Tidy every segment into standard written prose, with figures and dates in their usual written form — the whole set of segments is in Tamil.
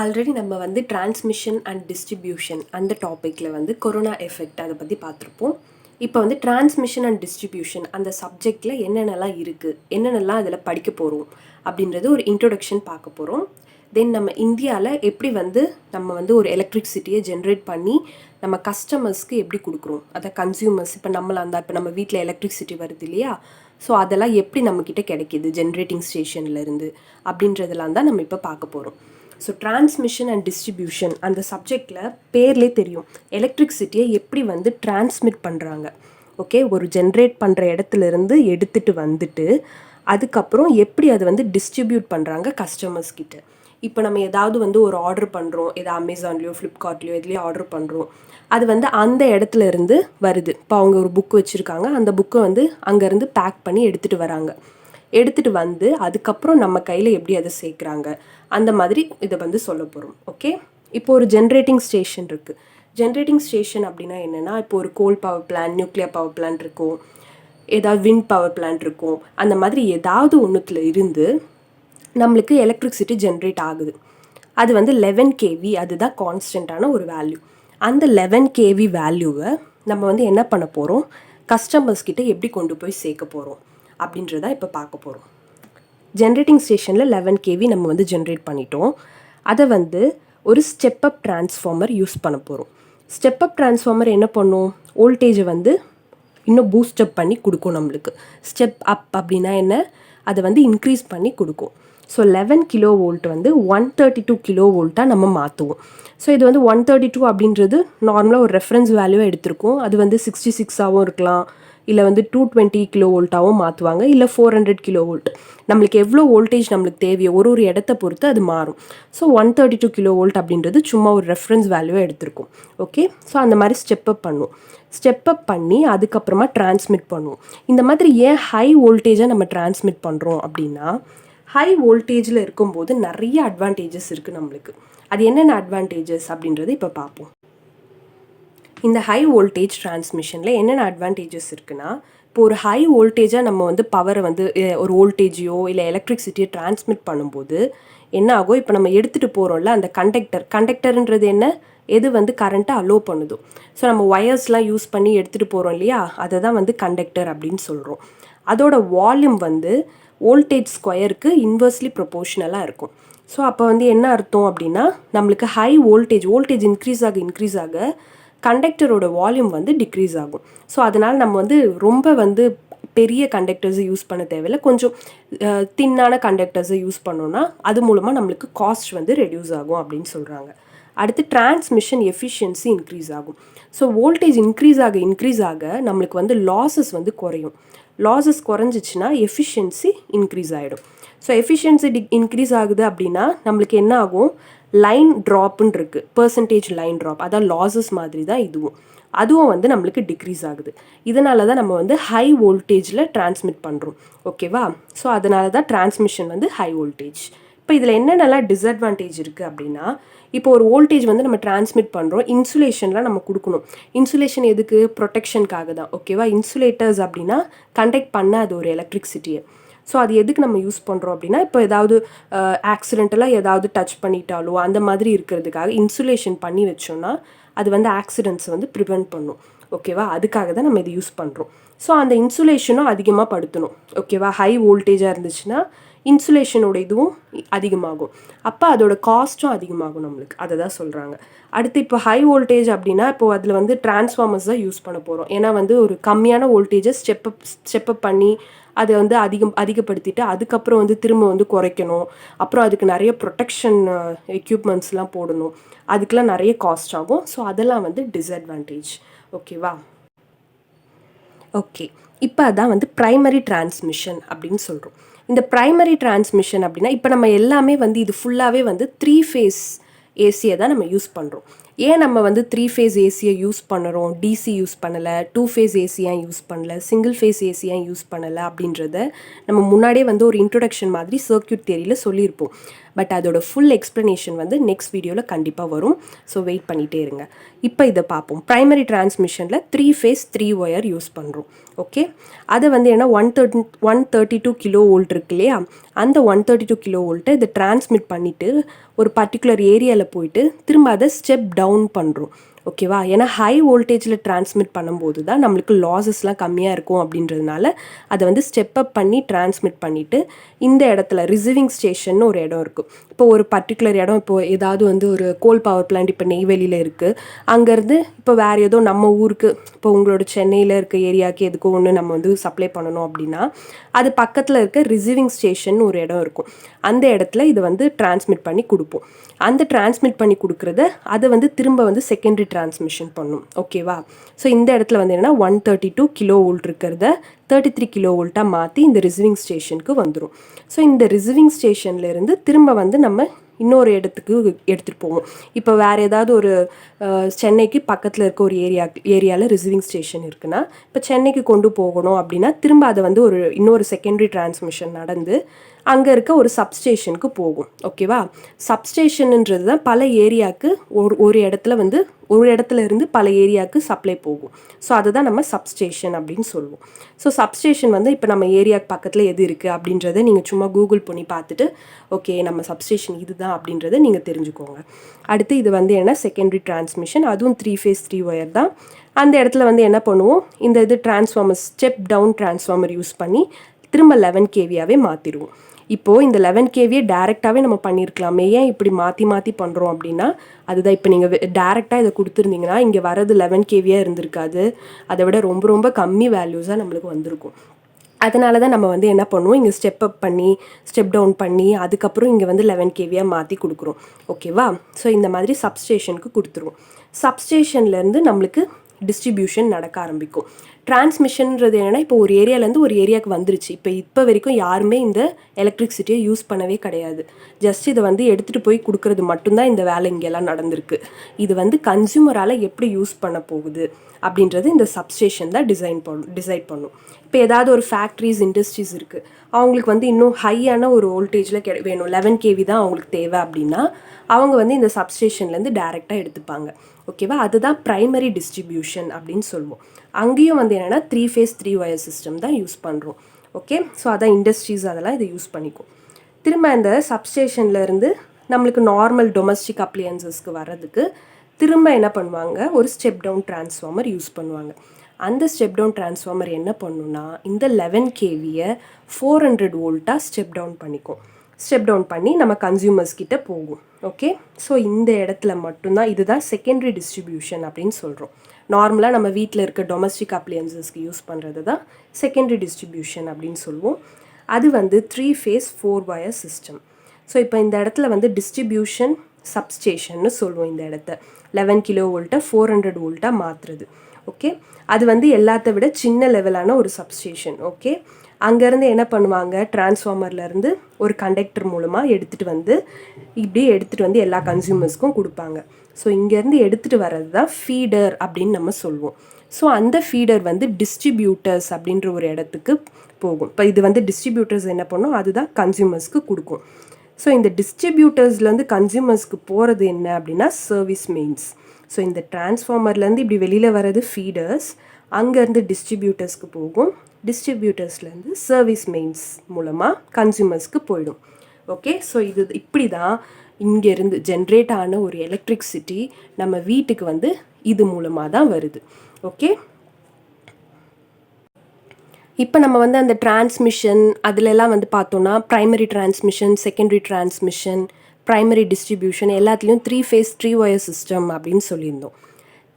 ஆல்ரெடி நம்ம வந்து டிரான்ஸ்மிஷன் அண்ட் டிஸ்ட்ரிபியூஷன் அந்த டாப்பிக்கில் வந்து கொரோனா எஃபெக்ட் அதை பற்றி பார்த்துருப்போம். இப்போ வந்து டிரான்ஸ்மிஷன் அண்ட் டிஸ்ட்ரிபியூஷன் அந்த சப்ஜெக்டில் என்னென்னலாம் இருக்குது, என்னென்னலாம் அதில் படிக்க போகிறோம் அப்படின்றது ஒரு இன்ட்ரொடக்ஷன் பார்க்க போகிறோம். தென் நம்ம இந்தியாவில் எப்படி வந்து நம்ம வந்து ஒரு எலக்ட்ரிசிட்டியை ஜென்ரேட் பண்ணி நம்ம கஸ்டமர்ஸ்க்கு எப்படி கொடுக்குறோம், அதை கன்சியூமர்ஸ் இப்போ இப்போ நம்ம வீட்டில் எலக்ட்ரிசிட்டி வருது இல்லையா, ஸோ அதெல்லாம் எப்படி நம்மக்கிட்ட கிடைக்கிது ஜென்ரேட்டிங் ஸ்டேஷன்லேருந்து அப்படின்றதெல்லாம் தான் நம்ம இப்போ பார்க்க போகிறோம். ஸோ டிரான்ஸ்மிஷன் அண்ட் டிஸ்ட்ரிபியூஷன் அந்த சப்ஜெக்டில் பேர்லேயே தெரியும், எலக்ட்ரிசிட்டியை எப்படி வந்து டிரான்ஸ்மிட் பண்ணுறாங்க. ஓகே, ஒரு ஜென்ரேட் பண்ணுற இடத்துலேருந்து எடுத்துகிட்டு வந்துட்டு அதுக்கப்புறம் எப்படி அதை வந்து டிஸ்ட்ரிபியூட் பண்ணுறாங்க கஸ்டமர்ஸ் கிட்ட. இப்போ நம்ம ஏதாவது வந்து ஒரு ஆர்டர் பண்ணுறோம், ஏதாவது அமேசான்லேயோ ஃப்ளிப்கார்ட்லேயோ எதுலேயோ ஆர்டர் பண்ணுறோம், அது வந்து அந்த இடத்துல இருந்து வருது. இப்போ அவங்க ஒரு புக்கு வச்சுருக்காங்க, அந்த புக்கை வந்து அங்கேருந்து பேக் பண்ணி எடுத்துகிட்டு வராங்க. எடுத்துகிட்டு வந்து அதுக்கப்புறம் நம்ம கையில் எப்படி அதை சேர்க்குறாங்க, அந்த மாதிரி இதை வந்து சொல்ல போகிறோம். ஓகே, இப்போ ஒரு ஜென்ரேட்டிங் ஸ்டேஷன் இருக்குது. ஜென்ரேட்டிங் ஸ்டேஷன் அப்படின்னா என்னென்னா, இப்போ ஒரு coal power plant, nuclear power plant இருக்கும், ஏதாவது விண்ட் பவர் பிளான்ட் இருக்கும். அந்த மாதிரி ஏதாவது ஒன்றுத்தில் இருந்து நம்மளுக்கு எலக்ட்ரிசிட்டி ஜென்ரேட் ஆகுது. அது வந்து 11 kV, அதுதான் கான்ஸ்டண்ட்டான ஒரு வேல்யூ. அந்த 11 kV வேல்யூவை நம்ம வந்து என்ன பண்ண போகிறோம், கஸ்டமர்ஸ் கிட்ட எப்படி கொண்டு போய் சேர்க்க போகிறோம் அப்படின்றத இப்போ பார்க்க போகிறோம். ஜென்ரேட்டிங் ஸ்டேஷனில் 11 kV நம்ம வந்து ஜென்ரேட் பண்ணிட்டோம். அதை வந்து ஒரு ஸ்டெப் அப் டிரான்ஸ்ஃபார்மர் யூஸ் பண்ண போகிறோம். ஸ்டெப் அப் டிரான்ஸ்ஃபார்மர் என்ன பண்ணும், வோல்டேஜை வந்து இன்னும் பூஸ்டப் பண்ணி கொடுக்கும் நம்மளுக்கு. ஸ்டெப் அப் அப்படின்னா என்ன, அதை வந்து இன்க்ரீஸ் பண்ணி கொடுக்கும். ஸோ 11 kV வந்து 132 kV நம்ம மாற்றுவோம். ஸோ இது வந்து 132 அப்படின்றது நார்மலாக ஒரு ரெஃபரன்ஸ் வேல்யூவாக எடுத்திருக்கோம். அது வந்து 66ஆகவும் இருக்கலாம், இல்லை வந்து 220 kV மாற்றுவாங்க, இல்லை 400 kV. நம்மளுக்கு எவ்வளோ வோல்டேஜ் நம்மளுக்கு தேவையோ ஒரு இடத்த பொறுத்து அது மாறும். ஸோ 132 kV அப்படின்றது சும்மா ஒரு ரெஃபரன்ஸ் வேல்யூவாக எடுத்திருக்கோம். ஓகே, ஸோ அந்த மாதிரி ஸ்டெப் அப் பண்ணுவோம். ஸ்டெப் அப் பண்ணி அதுக்கப்புறமா டிரான்ஸ்மிட் பண்ணுவோம். இந்த மாதிரி ஏன் ஹை வோல்டேஜாக நம்ம டிரான்ஸ்மிட் பண்ணுறோம் அப்படின்னா, ஹை வோல்டேஜில் இருக்கும்போது நிறைய அட்வான்டேஜஸ் இருக்குது நம்மளுக்கு. அது என்னென்ன அட்வான்டேஜஸ் அப்படின்றது இப்போ பார்ப்போம். இந்த ஹை வோல்டேஜ் டிரான்ஸ்மிஷனில் என்னென்ன அட்வான்டேஜஸ் இருக்குன்னா, இப்போ ஒரு ஹை வோல்டேஜாக நம்ம வந்து பவரை வந்து ஒரு வோல்டேஜையோ இல்லை எலக்ட்ரிசிட்டியை டிரான்ஸ்மிட் பண்ணும்போது என்ன ஆகும், இப்போ நம்ம எடுத்துகிட்டு போகிறோம்ல அந்த கண்டக்டர்ன்றது என்ன, எது வந்து கரண்ட்டை அலோவ் பண்ணுதோ. ஸோ நம்ம ஒயர்ஸ்லாம் யூஸ் பண்ணி எடுத்துகிட்டு போகிறோம் இல்லையா, அதை தான் வந்து கண்டக்டர் அப்படின்னு சொல்கிறோம். அதோட வால்யூம் வந்து வோல்டேஜ் ஸ்கொயருக்கு இன்வெர்ஸ்லி ப்ரொபோர்ஷனலாக இருக்கும். ஸோ அப்போ வந்து என்ன அர்த்தம் அப்படின்னா, நம்மளுக்கு ஹை வோல்டேஜ் இன்க்ரீஸ் ஆக கண்டக்டரோட வால்யூம் வந்து டிக்ரீஸ் ஆகும். ஸோ அதனால் நம்ம வந்து ரொம்ப வந்து பெரிய கண்டக்டர்ஸை யூஸ் பண்ண தேவையில்லை, கொஞ்சம் தின்னான கண்டக்டர்ஸை யூஸ் பண்ணோன்னா அது மூலமாக நம்மளுக்கு காஸ்ட் வந்து ரெடியூஸ் ஆகும் அப்படின்னு சொல்கிறாங்க. அடுத்து டிரான்ஸ்மிஷன் எஃபிஷியன்சி இன்க்ரீஸ் ஆகும். ஸோ வோல்டேஜ் இன்க்ரீஸ் ஆக நம்மளுக்கு வந்து லாஸஸ் வந்து குறையும். லாஸஸ் குறைஞ்சிச்சின்னா எஃபிஷியன்சி இன்க்ரீஸ் ஆகிடும். ஸோ எஃபிஷியன்சி இன்க்ரீஸ் ஆகுது அப்படின்னா நம்மளுக்கு என்ன ஆகும், லைன் ட்ராப்புன்னு இருக்குது, பர்சன்டேஜ் லைன் ட்ராப், அதான் லாஸஸ் மாதிரி தான் அதுவும் வந்து நம்மளுக்கு டிக்ரீஸ் ஆகுது. இதனால தான் நம்ம வந்து ஹை வோல்டேஜில் டிரான்ஸ்மிட் பண்ணுறோம். ஓகேவா, ஸோ அதனால தான் டிரான்ஸ்மிஷன் வந்து ஹை வோல்டேஜ். இப்போ இதில் என்னென்னலாம் டிஸ்அட்வான்டேஜ் இருக்குது அப்படின்னா, இப்போ ஒரு வோல்டேஜ் வந்து நம்ம டிரான்ஸ்மிட் பண்ணுறோம், இன்சுலேஷன்லாம் நம்ம கொடுக்கணும். இன்சுலேஷன் எதுக்கு, ப்ரொடெக்ஷனுக்காக தான். ஓகேவா, இன்சுலேட்டர்ஸ் அப்படின்னா கண்டக்ட் பண்ண அது ஒரு எலக்ட்ரிசிட்டியை. ஸோ அது எதுக்கு நம்ம யூஸ் பண்ணுறோம் அப்படின்னா, இப்போ ஏதாவது ஆக்சிடென்டலாக ஏதாவது டச் பண்ணிட்டாலோ அந்த மாதிரி இருக்கிறதுக்காக இன்சுலேஷன் பண்ணி வச்சோன்னா அது வந்து ஆக்சிடென்ட்ஸை வந்து ப்ரிவெண்ட் பண்ணும். ஓகேவா, அதுக்காக தான் நம்ம இதை யூஸ் பண்ணுறோம். ஸோ அந்த இன்சுலேஷனும் அதிகமாக படுத்தணும். ஓகேவா, ஹை வோல்டேஜாக இருந்துச்சுன்னா இன்சுலேஷனோட இதுவும் அதிகமாகும், அப்போ அதோட காஸ்ட்டும் அதிகமாகும் நம்மளுக்கு, அதை தான் சொல்கிறாங்க. அடுத்து இப்போ ஹை வோல்டேஜ் அப்படின்னா இப்போது அதில் வந்து டிரான்ஸ்ஃபார்மர்ஸ் தான் யூஸ் பண்ண போகிறோம். ஏன்னா வந்து ஒரு கம்மியான வோல்டேஜை ஸ்டெப் அப் பண்ணி அதை வந்து அதிகப்படுத்திட்டு அதுக்கப்புறம் வந்து திரும்ப வந்து குறைக்கணும். அப்புறம் அதுக்கு நிறைய ப்ரொடெக்ஷன் எக்யூப்மெண்ட்ஸ்லாம் போடணும், அதுக்கெலாம் நிறைய காஸ்ட் ஆகும். ஸோ அதெல்லாம் வந்து டிஸ்அட்வான்டேஜ். ஓகேவா, ஓகே, இப்போ அதான் வந்து ப்ரைமரி டிரான்ஸ்மிஷன் அப்படின்னு சொல்கிறோம். இந்த ப்ரைமரி டிரான்ஸ்மிஷன் அப்படின்னா இப்போ நம்ம எல்லாமே வந்து இது ஃபுல்லாகவே வந்து 3 phase ஏசியை தான் நம்ம யூஸ் பண்ணுறோம். ஏன் நம்ம வந்து 3 phase ஏசியை யூஸ் பண்ணுறோம், டிசி யூஸ் பண்ணலை, 2 phase ஏசியாக யூஸ் பண்ணலை, சிங்கிள் ஃபேஸ் ஏசியாக யூஸ் பண்ணலை அப்படின்றத நம்ம முன்னாடியே வந்து ஒரு இன்ட்ரொடக்ஷன் மாதிரி சர்க்யூட் தியரியில் சொல்லியிருப்போம். பட் அதோட ஃபுல் எக்ஸ்ப்ளனேஷன் வந்து நெக்ஸ்ட் வீடியோவில் கண்டிப்பாக வரும். ஸோ வெயிட் பண்ணிகிட்டே இருங்க. இப்போ இதை பார்ப்போம். ப்ரைமரி டிரான்ஸ்மிஷனில் 3 ஃபேஸ் 3 ஒயர் யூஸ் பண்ணுறோம். ஓகே, அதை வந்து ஏன்னா 132 கிலோ வோல்ட் இருக்கு இல்லையா, அந்த 132 கிலோ வோல்ட்டை இதை டிரான்ஸ்மிட் பண்ணிவிட்டு ஒரு பர்டிகுலர் ஏரியாவில் போயிட்டு திரும்ப அதை ஸ்டெப் டவுன் பண்ணுறோம். ஓகேவா, ஏன்னா ஹை வோல்டேஜில் டிரான்ஸ்மிட் பண்ணும்போது தான் நம்மளுக்கு லாஸஸ்லாம் கம்மியாக இருக்கும் அப்படின்றதுனால அதை வந்து ஸ்டெப் அப் பண்ணி டிரான்ஸ்மிட் பண்ணிவிட்டு இந்த இடத்துல ரிசீவிங் ஸ்டேஷன் ஒரு இடம் இருக்கும். இப்போ ஒரு பர்டிகுலர் இடம், இப்போ ஏதாவது வந்து ஒரு கோல் பவர் பிளான்ட் இப்போ நெய்வேலியில் இருக்குது, அங்கேருந்து இப்போ வேறு ஏதோ நம்ம ஊருக்கு, இப்போ உங்களோட சென்னையில் இருக்க ஏரியாவுக்கு எதுக்கும் ஒன்று நம்ம வந்து சப்ளை பண்ணணும் அப்படின்னா அது பக்கத்தில் இருக்க ரிசீவிங் ஸ்டேஷன் ஒரு இடம் இருக்கும். அந்த இடத்துல இதை வந்து டிரான்ஸ்மிட் பண்ணி கொடுப்போம். அந்த டிரான்ஸ்மிட் பண்ணி கொடுக்குறத அதை வந்து திரும்ப வந்து செகண்டரி டிரான்ஸ்மிஷன் பண்ணும். ஓகேவா, ஸோ இந்த இடத்துல வந்து என்னென்னா 132 கிலோ வோல்ட் இருக்கிறத 33 கிலோ வோல்ட்டாக மாற்றி இந்த ரிசீவிங் ஸ்டேஷனுக்கு வந்துடும். ஸோ இந்த ரிசீவிங் ஸ்டேஷன்லேருந்து திரும்ப வந்து நம்ம இன்னொரு இடத்துக்கு எடுத்துகிட்டு போவோம். இப்போ வேறு ஏதாவது ஒரு சென்னைக்கு பக்கத்தில் இருக்க ஒரு ஏரியாவில் ரிசீவிங் ஸ்டேஷன் இருக்குன்னா இப்போ சென்னைக்கு கொண்டு போகணும் அப்படின்னா திரும்ப அதை வந்து இன்னொரு செகண்டரி டிரான்ஸ்மிஷன் நடந்து அங்கே இருக்க ஒரு சப்ஸ்டேஷனுக்கு போகும். ஓகேவா, சப்ஸ்டேஷனுன்றது தான் பல ஏரியாவுக்கு ஒரு இடத்துல வந்து ஒரு இடத்துல இருந்து பல ஏரியாவுக்கு சப்ளை போகும். ஸோ அதுதான் நம்ம சப்ஸ்டேஷன் அப்படின்னு சொல்லுவோம். ஸோ சப்ஸ்டேஷன் வந்து இப்போ நம்ம ஏரியாவுக்கு பக்கத்தில் எது இருக்குது அப்படின்றத நீங்கள் சும்மா கூகுள் பண்ணி பார்த்துட்டு ஓகே நம்ம சப்ஸ்டேஷன் இதுதான் அப்படின்றத நீங்கள் தெரிஞ்சுக்கோங்க. அடுத்து இது வந்து என்ன செகண்டரி டிரான்ஸ்மிஷன், அதுவும் 3 ஃபேஸ் 3 ஒயர் தான். அந்த இடத்துல வந்து என்ன பண்ணுவோம், இந்த இது transformer step down transformer use பண்ணி திரும்ப 11 kVயாகவே மாற்றிடுவோம். இப்போது இந்த 11 kVயை டேரெக்டாகவே நம்ம பண்ணியிருக்கலாமே, ஏன் இப்படி மாற்றி மாற்றி பண்ணுறோம் அப்படின்னா அதுதான். இப்போ நீங்கள் டேரெக்டாக இதை கொடுத்துருந்தீங்கன்னா இங்கே வரது 11 kVயாக இருந்திருக்காது, அதை விட ரொம்ப ரொம்ப கம்மி வேல்யூஸாக நம்மளுக்கு வந்திருக்கும். அதனால தான் நம்ம வந்து என்ன பண்ணுவோம், இங்கே ஸ்டெப் அப் பண்ணி ஸ்டெப் டவுன் பண்ணி அதுக்கப்புறம் இங்கே வந்து 11 kVயாக மாற்றி கொடுக்குறோம். ஓகேவா, ஸோ இந்த மாதிரி சப்ஸ்டேஷனுக்கு கொடுத்துருவோம். சப்ஸ்டேஷன்லேருந்து நம்மளுக்கு டிஸ்ட்ரிபியூஷன் நடக்க ஆரம்பிக்கும். டிரான்ஸ்மிஷன்ன்றது என்னென்னா இப்போ ஒரு ஏரியாவிலேருந்து ஒரு ஏரியாவுக்கு வந்துருச்சு. இப்போ வரைக்கும் யாருமே இந்த எலக்ட்ரிசிட்டியை யூஸ் பண்ணவே கிடையாது. ஜஸ்ட் இதை வந்து எடுத்துகிட்டு போய் கொடுக்குறது மட்டும்தான் இந்த வேலை இங்கெல்லாம் நடந்திருக்கு. இது வந்து கன்சியூமரால் எப்படி யூஸ் பண்ண போகுது அப்படின்றது இந்த சப்ஸ்டேஷன் தான் டிசைட் பண்ணும். இப்போ ஏதாவது ஒரு ஃபேக்ட்ரிஸ் இண்டஸ்ட்ரீஸ் இருக்குது, அவங்களுக்கு வந்து இன்னும் ஹையான ஒரு வோல்டேஜில் வேணும், 11 kV தான் அவங்களுக்கு தேவை அப்படின்னா அவங்க வந்து இந்த சப்ஸ்டேஷன்லேருந்து டேரெக்டாக எடுத்துப்பாங்க. ஓகேவா, அதுதான் ப்ரைமரி டிஸ்ட்ரிபியூஷன் அப்படின்னு சொல்லுவோம். அங்கேயும் வந்து என்னென்னா 3 ஃபேஸ் 3 ஒயர் சிஸ்டம் தான் யூஸ் பண்ணுறோம். ஓகே, ஸோ அதான் இண்டஸ்ட்ரீஸ் அதெல்லாம் இதை யூஸ் பண்ணிக்கும். திரும்ப இந்த சப்ஸ்டேஷன்லேருந்து நம்மளுக்கு நார்மல் டொமஸ்டிக் அப்ளையன்சஸ்க்கு வர்றதுக்கு திரும்ப என்ன பண்ணுவாங்க, ஒரு ஸ்டெப் டவுன் டிரான்ஸ்ஃபார்மர் யூஸ் பண்ணுவாங்க. அந்த ஸ்டெப் டவுன் டிரான்ஸ்ஃபார்மர் என்ன பண்ணுன்னா இந்த 11 kVயை 400 வோல்ட்டாக ஸ்டெப் டவுன் பண்ணிக்கும். ஸ்டெப் டவுன் பண்ணி நம்ம கன்சியூமர்ஸ் கிட்ட போகும். ஓகே, ஸோ இந்த இடத்துல மட்டும்தான் இதுதான் செகண்டரி டிஸ்ட்ரிபியூஷன் அப்படின்னு சொல்கிறோம். நார்மலாக நம்ம வீட்டில் இருக்க டொமஸ்டிக் அப்ளையன்சஸ்க்கு யூஸ் பண்ணுறது தான் செகண்டரி டிஸ்ட்ரிபியூஷன் அப்படின்னு சொல்லுவோம். அது வந்து 3 ஃபேஸ் 4 ஒயர் சிஸ்டம். ஸோ இப்போ இந்த இடத்துல வந்து டிஸ்ட்ரிபியூஷன் சப்ஸ்டேஷன்னு சொல்லுவோம். இந்த இடத்த 11 கிலோ வோல்ட்டை 400 வோல்ட்டாக மாற்றுறது. ஓகே, அது வந்து எல்லாத்த விட சின்ன லெவலான ஒரு சப்ஸ்டேஷன். ஓகே, அங்கேருந்து என்ன பண்ணுவாங்க, டிரான்ஸ்ஃபார்மர்லேருந்து ஒரு கண்டக்டர் மூலமாக எடுத்துகிட்டு வந்து எல்லா கன்சியூமர்ஸ்க்கும் கொடுப்பாங்க. ஸோ இங்கேருந்து எடுத்துகிட்டு வர்றது தான் ஃபீடர் அப்படின்னு நம்ம சொல்லுவோம். ஸோ அந்த ஃபீடர் வந்து டிஸ்ட்ரிபியூட்டர்ஸ் அப்படின்ற ஒரு இடத்துக்கு போகும். இப்போ இது வந்து டிஸ்ட்ரிபியூட்டர்ஸ் என்ன பண்ணும், அதுதான் கன்சியூமர்ஸ்க்கு கொடுக்கும். ஸோ இந்த டிஸ்ட்ரிபியூட்டர்ஸ்லேருந்து கன்சியூமர்ஸ்க்கு போகிறது என்ன அப்படின்னா சர்வீஸ் மெயின்ஸ். ஸோ இந்த டிரான்ஸ்ஃபார்மர்லேருந்து இப்படி வெளியில் வர்றது ஃபீடர்ஸ், அங்கேருந்து டிஸ்ட்ரிபியூட்டர்ஸ்க்கு போகும், டிஸ்ட்ரிபியூட்டர்ஸ்லேருந்து சர்வீஸ் மெயின்ஸ் மூலமாக கன்சியூமர்ஸ்க்கு போயிடும். ஓகே, ஸோ இது இப்படி தான் இங்கேருந்து ஜென்ரேட் ஆன ஒரு எலக்ட்ரிசிட்டி நம்ம வீட்டுக்கு வந்து இது மூலமாக தான் வருது. ஓகே, இப்போ நம்ம வந்து அந்த டிரான்ஸ்மிஷன் அதிலெல்லாம் வந்து பார்த்தோன்னா primary transmission, secondary transmission, primary distribution எல்லாத்துலேயும் 3 ஃபேஸ் 3 ஒயர் சிஸ்டம் அப்படின்னு சொல்லியிருந்தோம்.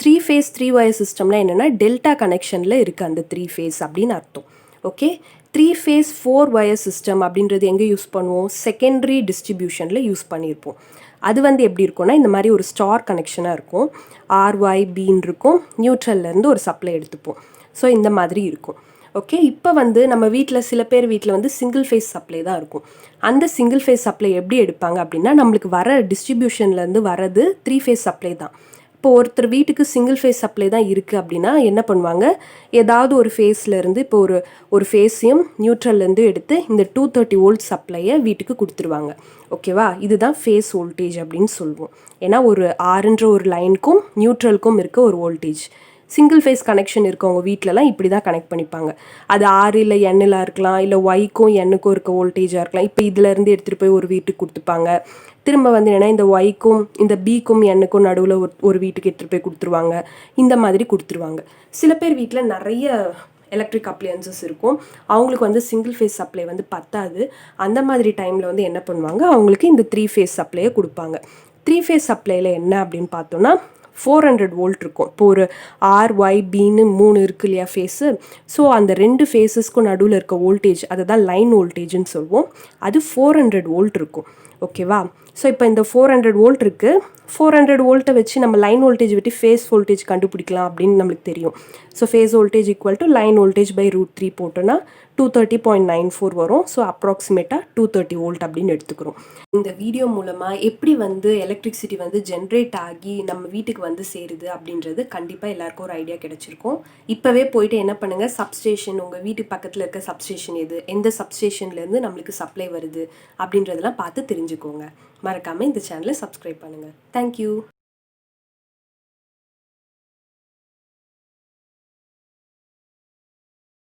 3 ஃபேஸ் 3 ஒயர் சிஸ்டம்னா என்னென்னா டெல்டா கனெக்ஷனில் இருக்குது அந்த 3 ஃபேஸ் அப்படின்னு அர்த்தம். ஓகே, 3 ஃபேஸ் 4 ஒயர் சிஸ்டம் அப்படின்றது எங்கே யூஸ் பண்ணுவோம், செகண்டரி டிஸ்ட்ரிபியூஷனில் யூஸ் பண்ணியிருப்போம். அது வந்து எப்படி இருக்கும்னா இந்த மாதிரி ஒரு ஸ்டார் கனெக்ஷனாக இருக்கும், RYBன்னு இருக்கும், நியூட்ரல்லேருந்து ஒரு சப்ளை எடுத்துப்போம். ஸோ இந்த மாதிரி இருக்கும். ஓகே, இப்போ வந்து நம்ம வீட்டில் சில பேர் வீட்டில் வந்து சிங்கிள் ஃபேஸ் சப்ளை தான் இருக்கும். அந்த சிங்கிள் ஃபேஸ் சப்ளை எப்படி எடுப்பாங்க அப்படின்னா நம்மளுக்கு வர டிஸ்ட்ரிபியூஷன்லேருந்து வரது 3 ஃபேஸ் சப்ளை தான். இப்போ ஒருத்தர் வீட்டுக்கு சிங்கிள் ஃபேஸ் சப்ளை தான் இருக்குது அப்படின்னா என்ன பண்ணுவாங்க, ஏதாவது ஒரு ஃபேஸ்லேருந்து இப்போ ஒரு ஃபேஸையும் நியூட்ரல்லேருந்து எடுத்து இந்த 230 வோல்ட் சப்ளையை வீட்டுக்கு கொடுத்துருவாங்க. ஓகேவா? இதுதான் ஃபேஸ் வோல்டேஜ் அப்படின்னு சொல்லுவோம். ஏன்னா ஒரு ஆறுன்ற ஒரு லைனுக்கும் நியூட்ரலுக்கும் இருக்க ஒரு வோல்டேஜ். சிங்கிள் ஃபேஸ் கனெக்ஷன் இருக்கவங்க வீட்டிலலாம் இப்படி தான் கனெக்ட் பண்ணிப்பாங்க. அது ஆர் இல்லை எண்ணில் இருக்கலாம், இல்லை ஒய்க்கும் எண்ணுக்கும் இருக்க வோல்டேஜாக இருக்கலாம். இப்போ இதிலேருந்து எடுத்துகிட்டு போய் ஒரு வீட்டுக்கு கொடுத்துப்பாங்க. திரும்ப வந்து என்னென்னா இந்த ஒய்க்கும் இந்த பிக்கும் எண்ணுக்கும் நடுவில் ஒரு வீட்டுக்கு எடுத்துகிட்டு போய் கொடுத்துருவாங்க. இந்த மாதிரி கொடுத்துருவாங்க. சில பேர் வீட்டில் நிறைய எலக்ட்ரிக் அப்ளையன்சஸ் இருக்கும். அவங்களுக்கு வந்து சிங்கிள் ஃபேஸ் சப்ளை வந்து பத்தாது. அந்த மாதிரி டைமில் வந்து என்ன பண்ணுவாங்க, அவங்களுக்கு இந்த 3 ஃபேஸ் சப்ளையை கொடுப்பாங்க. 3 ஃபேஸ் சப்ளையில் என்ன அப்படின்னு பார்த்தோன்னா 400 வோல்ட் இருக்கும். இப்போ ஒரு RYBன்னு 3 இருக்கு இல்லையா ஃபேஸு. ஸோ அந்த 2 ஃபேஸஸ்க்கும் நடுவில் இருக்க வோல்டேஜ் அதை தான் லைன் வோல்டேஜ்னு சொல்லுவோம். அது 400 வோல்ட் இருக்கும். ஓகேவா? ஸோ இப்போ இந்த 400 வோல்ட் இருக்குது. 400 வோல்ட்டை வச்சு நம்ம லைன் வோல்டேஜ் விட்டு ஃபேஸ் வோல்டேஜ் கண்டுபிடிக்கலாம் அப்படின்னு நம்மளுக்கு தெரியும். So phase voltage equal to line voltage by √3 போட்டோன்னா 230.94 வரும். ஸோ அப்ராக்சிமேட்டாக 230 வோல்ட் அப்படின்னு எடுத்துக்கிறோம். இந்த வீடியோ மூலமாக எப்படி வந்து எலக்ட்ரிசிட்டி வந்து ஜென்ரேட் ஆகி நம்ம வீட்டுக்கு வந்து சேருது அப்படின்றது கண்டிப்பாக எல்லாருக்கும் ஒரு ஐடியா கிடைச்சிருக்கும். இப்போவே போயிட்டு என்ன பண்ணுங்கள், சப்ஸ்டேஷன் உங்கள் வீட்டுக்கு பக்கத்தில் இருக்க சப்ஸ்டேஷன் எது, எந்த சப்ஸ்டேஷன்லேருந்து நம்மளுக்கு சப்ளை வருது அப்படின்றதெல்லாம் பார்த்து தெரிஞ்சுக்கோங்க. மறக்காமல் இந்த சேனலை சப்ஸ்கிரைப் பண்ணுங்கள். தேங்க்யூ.